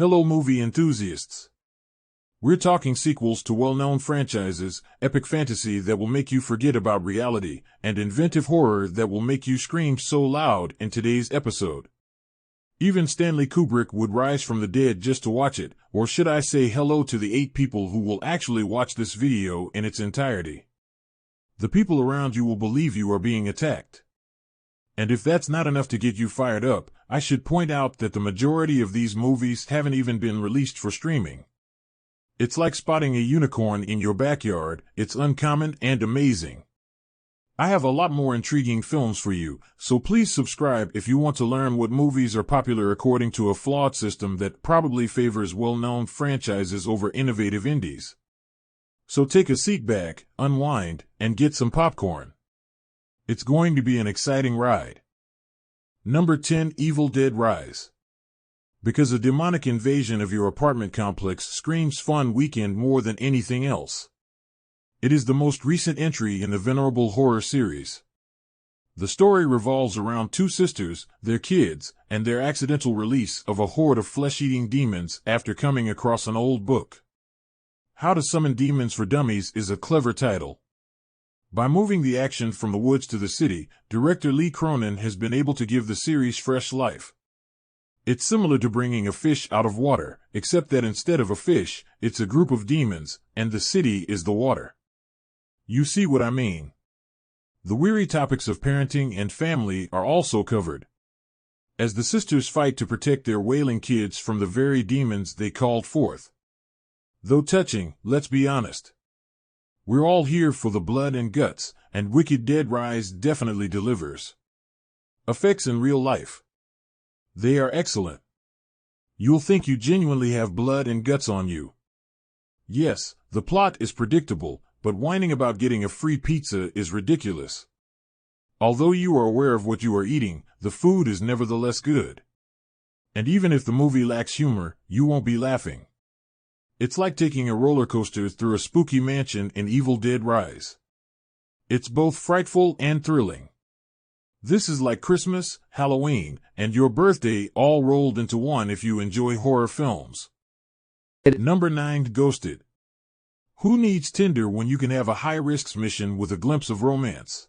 Hello movie enthusiasts. We're talking sequels to well-known franchises, epic fantasy that will make you forget about reality, and inventive horror that will make you scream so loud in today's episode. Even Stanley Kubrick would rise from the dead just to watch it, or should I say hello to the 8 people who will actually watch this video in its entirety. The people around you will believe you are being attacked. And if that's not enough to get you fired up, I should point out that the majority of these movies haven't even been released for streaming. It's like spotting a unicorn in your backyard. It's uncommon and amazing. I have a lot more intriguing films for you, so please subscribe if you want to learn what movies are popular according to a flawed system that probably favors well-known franchises over innovative indies. So take a seat back, unwind, and get some popcorn. It's going to be an exciting ride. Number 10, Evil Dead Rise. Because a demonic invasion of your apartment complex screams fun weekend more than anything else. It is the most recent entry in the venerable horror series. The story revolves around 2 sisters, their kids, and their accidental release of a horde of flesh-eating demons after coming across an old book. How to Summon Demons for Dummies is a clever title. By moving the action from the woods to the city, director Lee Cronin has been able to give the series fresh life. It's similar to bringing a fish out of water, except that instead of a fish, it's a group of demons, and the city is the water. You see what I mean? The weary topics of parenting and family are also covered. As the sisters fight to protect their wailing kids from the very demons they called forth. Though touching, let's be honest. We're all here for the blood and guts, and Wicked Dead Rise definitely delivers. Effects in real life. They are excellent. You'll think you genuinely have blood and guts on you. Yes, the plot is predictable, but whining about getting a free pizza is ridiculous. Although you are aware of what you are eating, the food is nevertheless good. And even if the movie lacks humor, you won't be laughing. It's like taking a roller coaster through a spooky mansion in Evil Dead Rise. It's both frightful and thrilling. This is like Christmas, Halloween, and your birthday all rolled into one if you enjoy horror films. Number 9, Ghosted. Who needs Tinder when you can have a high-risks mission with a glimpse of romance?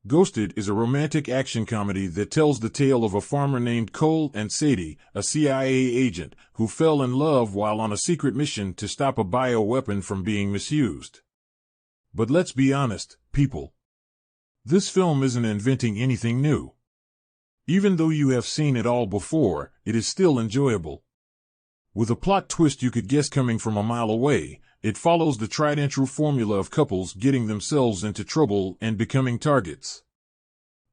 Ghosted is a romantic action comedy that tells the tale of a farmer named Cole and Sadie, a CIA agent, who fell in love while on a secret mission to stop a bioweapon from being misused. But let's be honest, people. This film isn't inventing anything new. Even though you have seen it all before, it is still enjoyable. With a plot twist you could guess coming from a mile away, it follows the tried-and-true formula of couples getting themselves into trouble and becoming targets.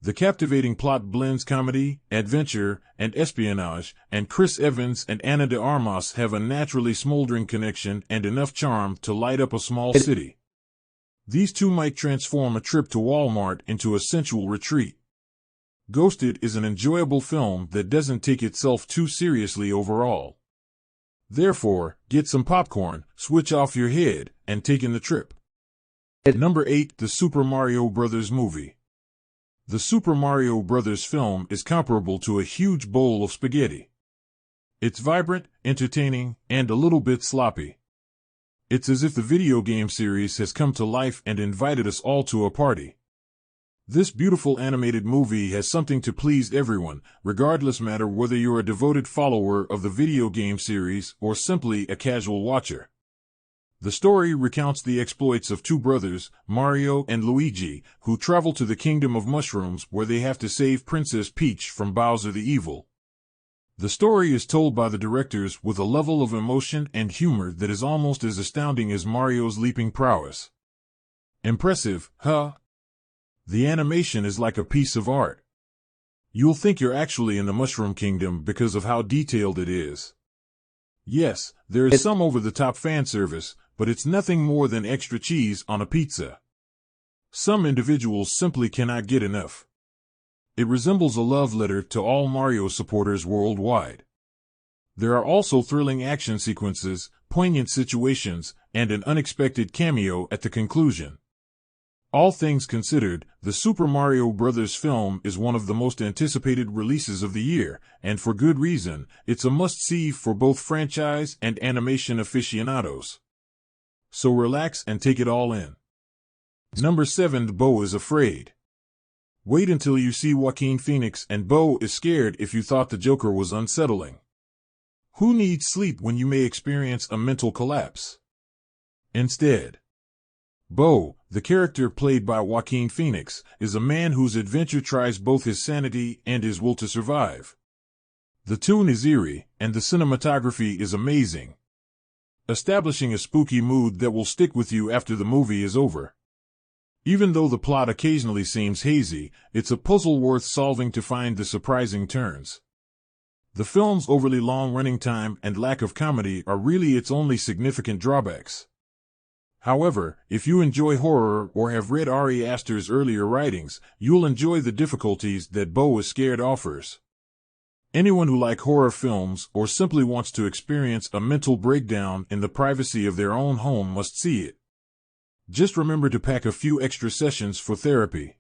The captivating plot blends comedy, adventure, and espionage, and Chris Evans and Ana de Armas have a naturally smoldering connection and enough charm to light up a small city. These two might transform a trip to Walmart into a sensual retreat. Ghosted is an enjoyable film that doesn't take itself too seriously overall. Therefore, get some popcorn, switch off your head, and take in the trip. Number 8, The Super Mario Bros. Movie. The Super Mario Bros. Film is comparable to a huge bowl of spaghetti. It's vibrant, entertaining, and a little bit sloppy. It's as if the video game series has come to life and invited us all to a party. This beautiful animated movie has something to please everyone, regardless matter whether you're a devoted follower of the video game series or simply a casual watcher. The story recounts the exploits of 2 brothers, Mario and Luigi, who travel to the Kingdom of Mushrooms where they have to save Princess Peach from Bowser the Evil. The story is told by the directors with a level of emotion and humor that is almost as astounding as Mario's leaping prowess. Impressive, huh? The animation is like a piece of art. You'll think you're actually in the Mushroom Kingdom because of how detailed it is. Yes, there is some over-the-top fan service, but it's nothing more than extra cheese on a pizza. Some individuals simply cannot get enough. It resembles a love letter to all Mario supporters worldwide. There are also thrilling action sequences, poignant situations, and an unexpected cameo at the conclusion. All things considered, the Super Mario Bros. Film is one of the most anticipated releases of the year, and for good reason. It's a must-see for both franchise and animation aficionados. So relax and take it all in. Number 7. Beau is Afraid. Wait until you see Joaquin Phoenix and Beau is Scared if you thought the Joker was unsettling. Who needs sleep when you may experience a mental collapse? Instead, Beau, the character played by Joaquin Phoenix, is a man whose adventure tries both his sanity and his will to survive. The tune is eerie, and the cinematography is amazing, establishing a spooky mood that will stick with you after the movie is over. Even though the plot occasionally seems hazy, it's a puzzle worth solving to find the surprising turns. The film's overly long running time and lack of comedy are really its only significant drawbacks. However, if you enjoy horror or have read Ari Aster's earlier writings, you'll enjoy the difficulties that Beau is Scared offers. Anyone who likes horror films or simply wants to experience a mental breakdown in the privacy of their own home must see it. Just remember to pack a few extra sessions for therapy.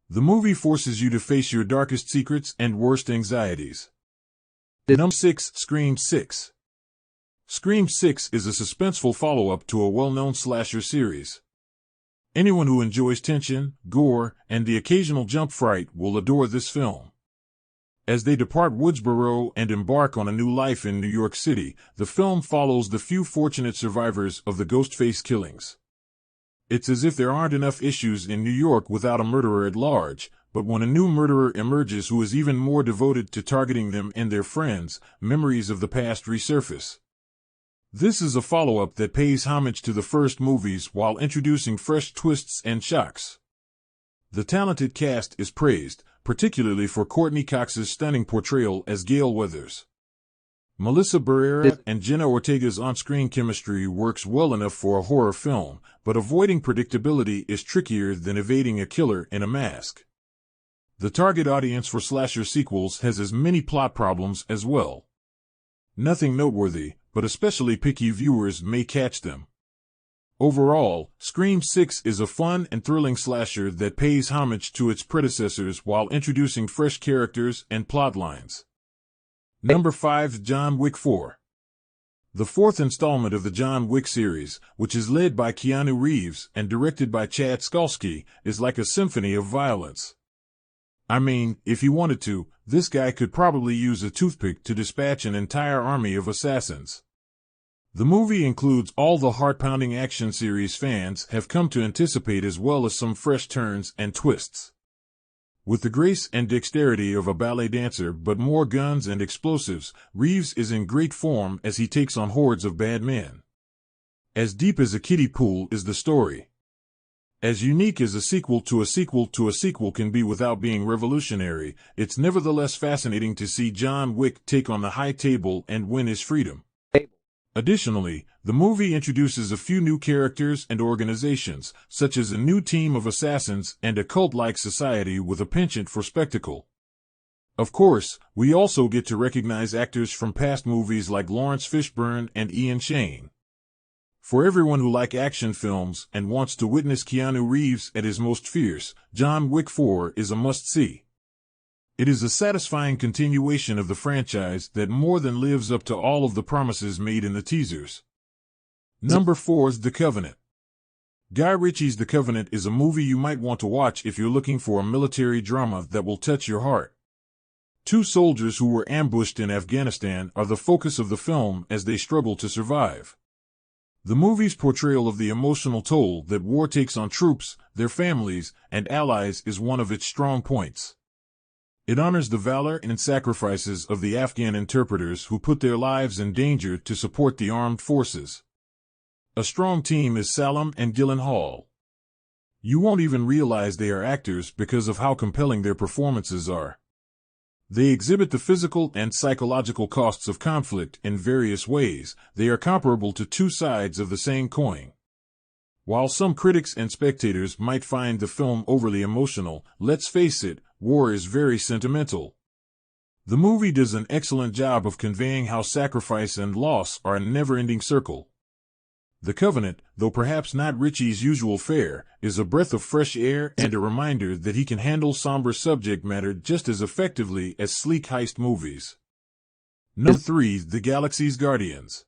The movie forces you to face your darkest secrets and worst anxieties. Number 6. Scream 6. Scream 6 is a suspenseful follow-up to a well-known slasher series. Anyone who enjoys tension, gore, and the occasional jump fright will adore this film. As they depart Woodsboro and embark on a new life in New York City, the film follows the few fortunate survivors of the Ghostface killings. It's as if there aren't enough issues in New York without a murderer at large, but when a new murderer emerges who is even more devoted to targeting them and their friends, memories of the past resurface. This is a follow-up that pays homage to the first movies while introducing fresh twists and shocks. The talented cast is praised, particularly for Courtney Cox's stunning portrayal as Gale Weathers. Melissa Barrera and Jenna Ortega's on-screen chemistry works well enough for a horror film, but avoiding predictability is trickier than evading a killer in a mask. The target audience for slasher sequels has as many plot problems as well. Nothing noteworthy, but especially picky viewers may catch them. Overall, Scream 6 is a fun and thrilling slasher that pays homage to its predecessors while introducing fresh characters and plot lines. Number 5. John Wick 4. The fourth installment of the John Wick series, which is led by Keanu Reeves and directed by Chad Stahelski, is like a symphony of violence. I mean, if he wanted to, this guy could probably use a toothpick to dispatch an entire army of assassins. The movie includes all the heart-pounding action series fans have come to anticipate as well as some fresh turns and twists. With the grace and dexterity of a ballet dancer but more guns and explosives, Reeves is in great form as he takes on hordes of bad men. As deep as a kiddie pool is the story. As unique as a sequel to a sequel to a sequel can be without being revolutionary, it's nevertheless fascinating to see John Wick take on the high table and win his freedom. Additionally, the movie introduces a few new characters and organizations, such as a new team of assassins and a cult-like society with a penchant for spectacle. Of course, we also get to recognize actors from past movies like Lawrence Fishburne and Ian Shane. For everyone who likes action films and wants to witness Keanu Reeves at his most fierce, John Wick 4 is a must-see. It is a satisfying continuation of the franchise that more than lives up to all of the promises made in the teasers. Number 4 is The Covenant. Guy Ritchie's The Covenant is a movie you might want to watch if you're looking for a military drama that will touch your heart. Two soldiers who were ambushed in Afghanistan are the focus of the film as they struggle to survive. The movie's portrayal of the emotional toll that war takes on troops, their families, and allies is one of its strong points. It honors the valor and sacrifices of the Afghan interpreters who put their lives in danger to support the armed forces. A strong team is Salem and Gyllenhaal. You won't even realize they are actors because of how compelling their performances are. They exhibit the physical and psychological costs of conflict in various ways. They are comparable to two sides of the same coin. While some critics and spectators might find the film overly emotional, let's face it, war is very sentimental. The movie does an excellent job of conveying how sacrifice and loss are a never-ending circle. The Covenant, though perhaps not Ritchie's usual fare, is a breath of fresh air and a reminder that he can handle somber subject matter just as effectively as sleek heist movies. Number 3. The Galaxy's Guardians.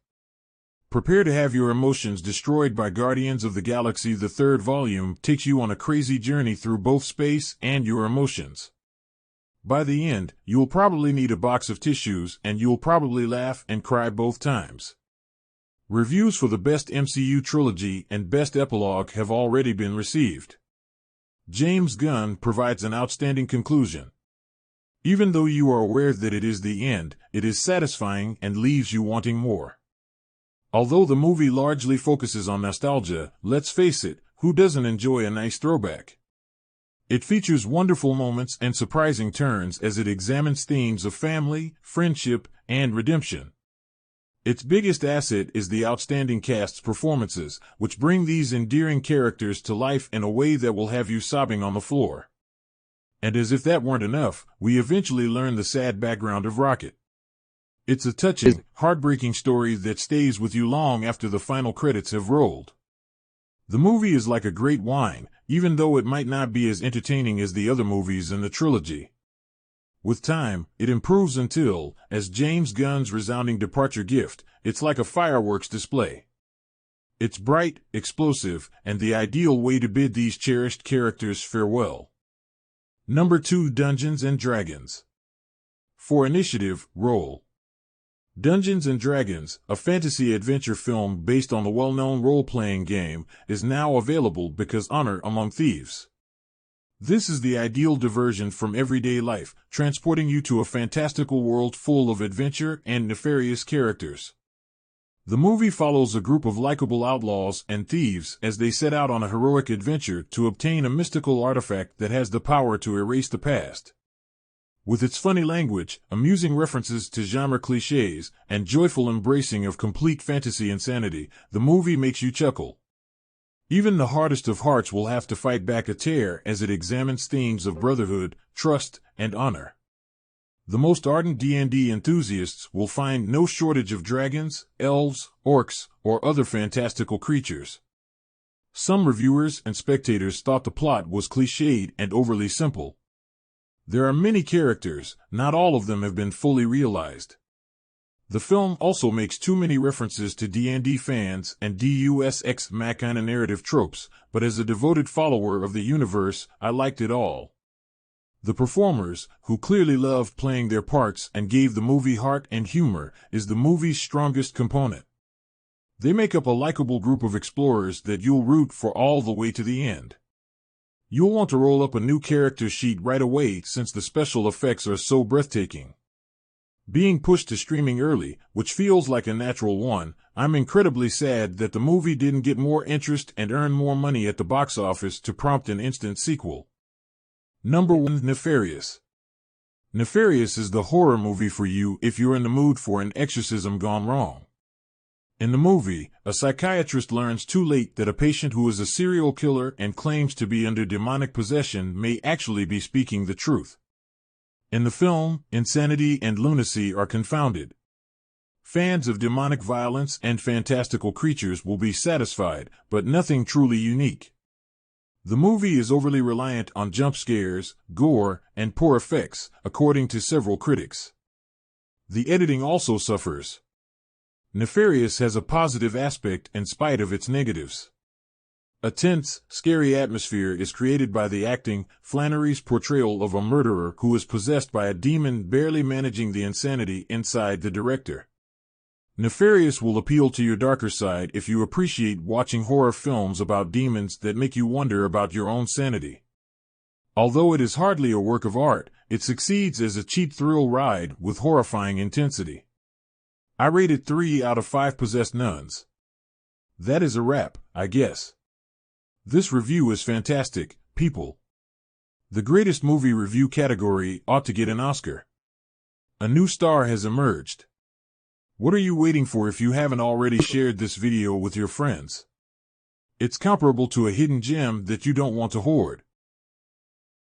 Prepare to have your emotions destroyed by Guardians of the Galaxy. The third volume takes you on a crazy journey through both space and your emotions. By the end, you'll probably need a box of tissues and you'll probably laugh and cry both times. Reviews for the Best MCU Trilogy and Best Epilogue have already been received. James Gunn provides an outstanding conclusion. Even though you are aware that it is the end, it is satisfying and leaves you wanting more. Although the movie largely focuses on nostalgia, let's face it, who doesn't enjoy a nice throwback? It features wonderful moments and surprising turns as it examines themes of family, friendship, and redemption. Its biggest asset is the outstanding cast's performances, which bring these endearing characters to life in a way that will have you sobbing on the floor. And as if that weren't enough, we eventually learn the sad background of Rocket. It's a touching, heartbreaking story that stays with you long after the final credits have rolled. The movie is like a great wine, even though it might not be as entertaining as the other movies in the trilogy. With time, it improves until, as James Gunn's resounding departure gift, it's like a fireworks display. It's bright, explosive, and the ideal way to bid these cherished characters farewell. Number 2. Dungeons & Dragons. For initiative, roll. Dungeons & Dragons, a fantasy adventure film based on the well-known role-playing game, is now available because Honor Among Thieves. This is the ideal diversion from everyday life, transporting you to a fantastical world full of adventure and nefarious characters. The movie follows a group of likable outlaws and thieves as they set out on a heroic adventure to obtain a mystical artifact that has the power to erase the past. With its funny language, amusing references to genre cliches, and joyful embracing of complete fantasy insanity, the movie makes you chuckle. Even the hardest of hearts will have to fight back a tear as it examines themes of brotherhood, trust, and honor. The most ardent D&D enthusiasts will find no shortage of dragons, elves, orcs, or other fantastical creatures. Some reviewers and spectators thought the plot was cliched and overly simple. There are many characters, not all of them have been fully realized. The film also makes too many references to D&D fans and Deus Ex Machina narrative tropes, but as a devoted follower of the universe, I liked it all. The performers, who clearly loved playing their parts and gave the movie heart and humor, is the movie's strongest component. They make up a likable group of explorers that you'll root for all the way to the end. You'll want to roll up a new character sheet right away since the special effects are so breathtaking. Being pushed to streaming early, which feels like a natural one, I'm incredibly sad that the movie didn't get more interest and earn more money at the box office to prompt an instant sequel. Number 1. Nefarious. Nefarious is the horror movie for you if you're in the mood for an exorcism gone wrong. In the movie, a psychiatrist learns too late that a patient who is a serial killer and claims to be under demonic possession may actually be speaking the truth. In the film, insanity and lunacy are confounded. Fans of demonic violence and fantastical creatures will be satisfied, but nothing truly unique. The movie is overly reliant on jump scares, gore, and poor effects, according to several critics. The editing also suffers. Nefarious has a positive aspect in spite of its negatives. A tense, scary atmosphere is created by the acting, Flannery's portrayal of a murderer who is possessed by a demon barely managing the insanity inside the director. Nefarious will appeal to your darker side if you appreciate watching horror films about demons that make you wonder about your own sanity. Although it is hardly a work of art, it succeeds as a cheap thrill ride with horrifying intensity. I rated 3 out of 5 possessed nuns. That is a wrap, I guess. This review is fantastic, people. The greatest movie review category ought to get an Oscar. A new star has emerged. What are you waiting for if you haven't already shared this video with your friends? It's comparable to a hidden gem that you don't want to hoard.